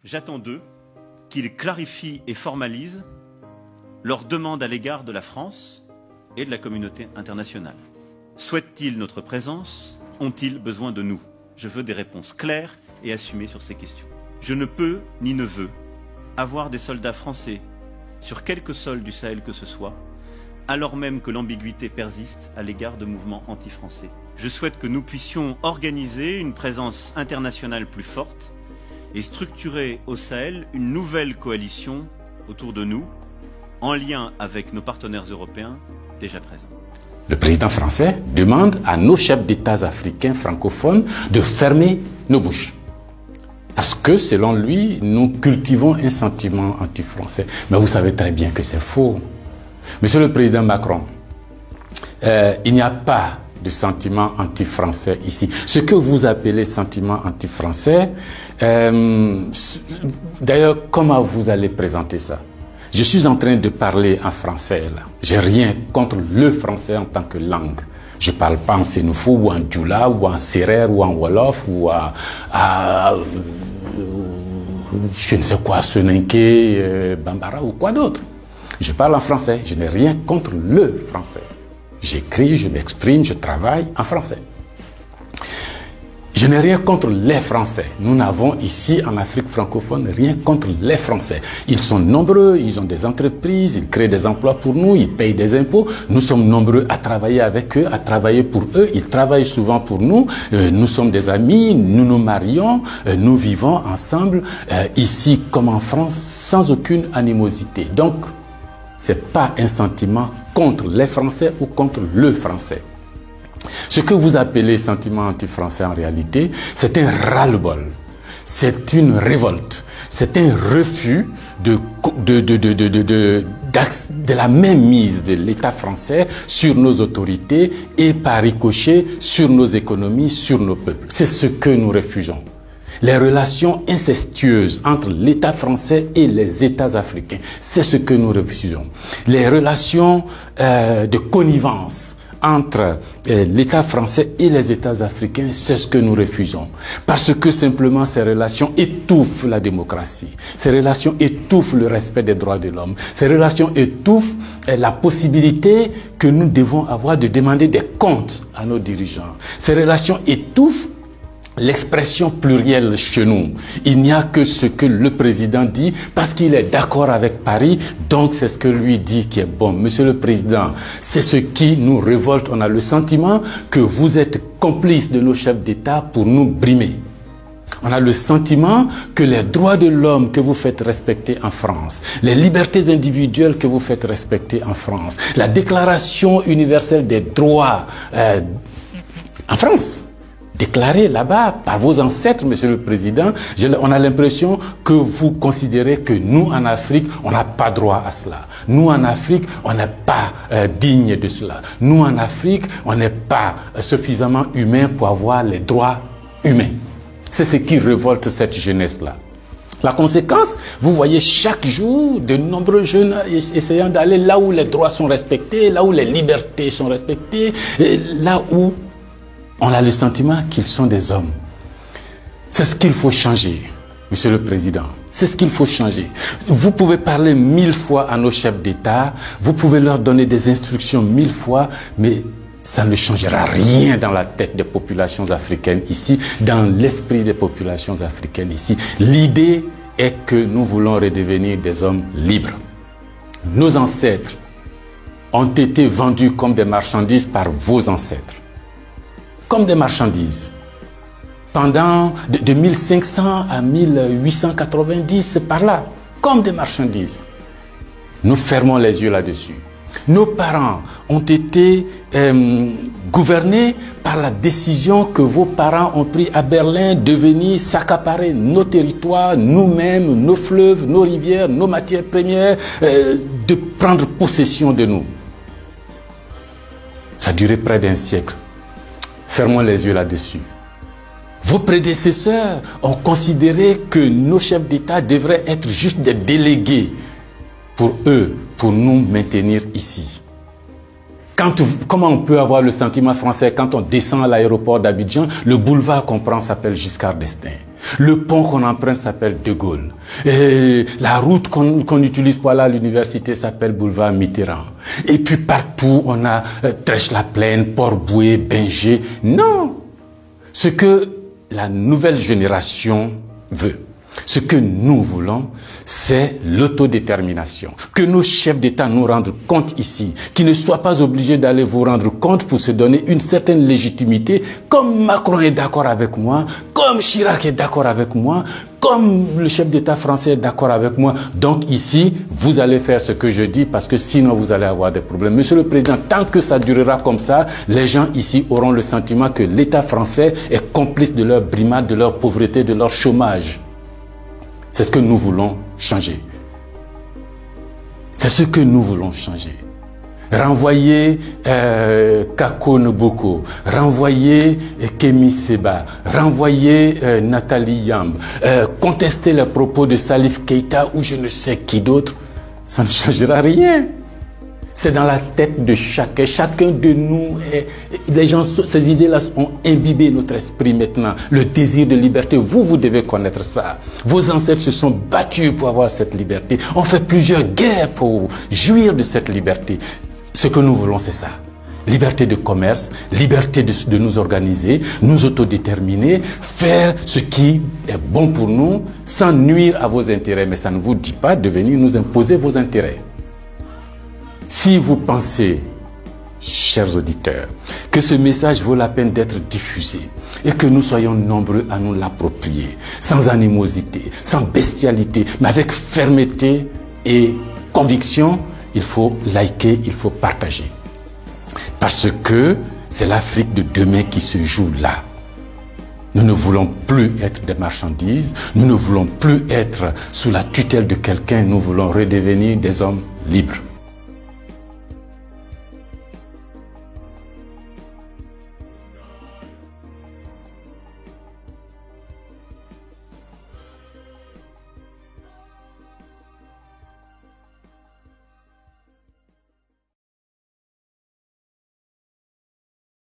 J'attends d'eux qu'ils clarifient et formalisent leurs demandes à l'égard de la France et de la communauté internationale. Souhaitent-ils notre présence? Ont-ils besoin de nous? Je veux des réponses claires et assumées sur ces questions. Je ne peux ni ne veux avoir des soldats français sur quelque sol du Sahel que ce soit, alors même que l'ambiguïté persiste à l'égard de mouvements anti-français. Je souhaite que nous puissions organiser une présence internationale plus forte et structurer au Sahel une nouvelle coalition autour de nous, en lien avec nos partenaires européens déjà présents. Le président français demande à nos chefs d'État africains francophones de fermer nos bouches. Parce que, selon lui, nous cultivons un sentiment anti-français. Mais vous savez très bien que c'est faux. Monsieur le président Macron, il n'y a pas de sentiment anti-français ici. Ce que vous appelez sentiment anti-français, d'ailleurs, comment vous allez présenter ça? Je suis en train de parler en français là. J'ai rien contre le français en tant que langue. Je parle pas en sénoufo ou en djoula ou en serer ou en wolof ou je ne sais quoi, soninké, bambara ou quoi d'autre. Je parle en français. Je n'ai rien contre le français. J'écris, je m'exprime, je travaille en français. Je n'ai rien contre les Français. Nous n'avons ici en Afrique francophone rien contre les Français. Ils sont nombreux, ils ont des entreprises, ils créent des emplois pour nous, ils payent des impôts. Nous sommes nombreux à travailler avec eux, à travailler pour eux. Ils travaillent souvent pour nous. Nous sommes des amis, nous nous marions, nous vivons ensemble ici comme en France sans aucune animosité. Donc, c'est pas un sentiment contre les Français ou contre le Français. Ce que vous appelez sentiment anti-français en réalité, c'est un ras-le-bol, c'est une révolte, c'est un refus de la mainmise de l'État français sur nos autorités et par ricochet sur nos économies, sur nos peuples. C'est ce que nous refusons. Les relations incestueuses entre l'État français et les États africains, c'est ce que nous refusons. Les relations de connivence entre l'État français et les États africains, c'est ce que nous refusons. Parce que simplement ces relations étouffent la démocratie, ces relations étouffent le respect des droits de l'homme, ces relations étouffent la possibilité que nous devons avoir de demander des comptes à nos dirigeants. Ces relations étouffent l'expression plurielle chez nous. Il n'y a que ce que le président dit parce qu'il est d'accord avec Paris, donc c'est ce que lui dit qui est bon. Monsieur le président, c'est ce qui nous révolte. On a le sentiment que vous êtes complice de nos chefs d'État pour nous brimer. On a le sentiment que les droits de l'homme que vous faites respecter en France, les libertés individuelles que vous faites respecter en France, la déclaration universelle des droits en France, déclaré là-bas par vos ancêtres, Monsieur le Président, on a l'impression que vous considérez que nous, en Afrique, on n'a pas droit à cela. Nous, en Afrique, on n'est pas digne de cela. Nous, en Afrique, on n'est pas suffisamment humain pour avoir les droits humains. C'est ce qui révolte cette jeunesse-là. La conséquence, vous voyez chaque jour de nombreux jeunes essayant d'aller là où les droits sont respectés, là où les libertés sont respectées, là où on a le sentiment qu'ils sont des hommes. C'est ce qu'il faut changer, Monsieur le Président. C'est ce qu'il faut changer. Vous pouvez parler 1000 fois à nos chefs d'État, vous pouvez leur donner des instructions 1000 fois, mais ça ne changera rien dans la tête des populations africaines ici, dans l'esprit des populations africaines ici. L'idée est que nous voulons redevenir des hommes libres. Nos ancêtres ont été vendus comme des marchandises par vos ancêtres. Comme des marchandises. Pendant de 1500 à 1890, c'est par là, comme des marchandises. Nous fermons les yeux là-dessus. Nos parents ont été gouvernés par la décision que vos parents ont prise à Berlin de venir s'accaparer nos territoires, nous-mêmes, nos fleuves, nos rivières, nos matières premières, de prendre possession de nous. Ça a duré près d'un siècle. Fermons les yeux là-dessus. Vos prédécesseurs ont considéré que nos chefs d'État devraient être juste des délégués pour eux, pour nous maintenir ici. Comment on peut avoir le sentiment français quand on descend à l'aéroport d'Abidjan, le boulevard qu'on prend s'appelle Giscard d'Estaing. Le pont qu'on emprunte s'appelle De Gaulle. Et la route qu'on utilise pour aller à l'université s'appelle boulevard Mitterrand. Et puis partout, on a Trèche-la-Plaine, Port-Bouët, Binger. Non! Ce que la nouvelle génération veut, ce que nous voulons, c'est l'autodétermination. Que nos chefs d'État nous rendent compte ici, qu'ils ne soient pas obligés d'aller vous rendre compte pour se donner une certaine légitimité, comme Macron est d'accord avec moi, comme Chirac est d'accord avec moi, comme le chef d'État français est d'accord avec moi. Donc ici, vous allez faire ce que je dis parce que sinon vous allez avoir des problèmes. Monsieur le Président, tant que ça durera comme ça, les gens ici auront le sentiment que l'État français est complice de leur brimade, de leur pauvreté, de leur chômage. C'est ce que nous voulons changer. C'est ce que nous voulons changer. Renvoyer Kako Noboko, renvoyer Kémy Séba, renvoyer Nathalie Yamb, contester les propos de Salif Keïta ou je ne sais qui d'autre, ça ne changera rien. C'est dans la tête de chacun. Chacun de nous, les gens, ces idées-là ont imbibé notre esprit maintenant. Le désir de liberté, vous devez connaître ça. Vos ancêtres se sont battus pour avoir cette liberté. On fait plusieurs guerres pour jouir de cette liberté. Ce que nous voulons, c'est ça. Liberté de commerce, liberté de nous organiser, nous autodéterminer, faire ce qui est bon pour nous sans nuire à vos intérêts. Mais ça ne vous dit pas de venir nous imposer vos intérêts. Si vous pensez, chers auditeurs, que ce message vaut la peine d'être diffusé et que nous soyons nombreux à nous l'approprier, sans animosité, sans bestialité, mais avec fermeté et conviction, il faut liker, il faut partager. Parce que c'est l'Afrique de demain qui se joue là. Nous ne voulons plus être des marchandises, nous ne voulons plus être sous la tutelle de quelqu'un, nous voulons redevenir des hommes libres.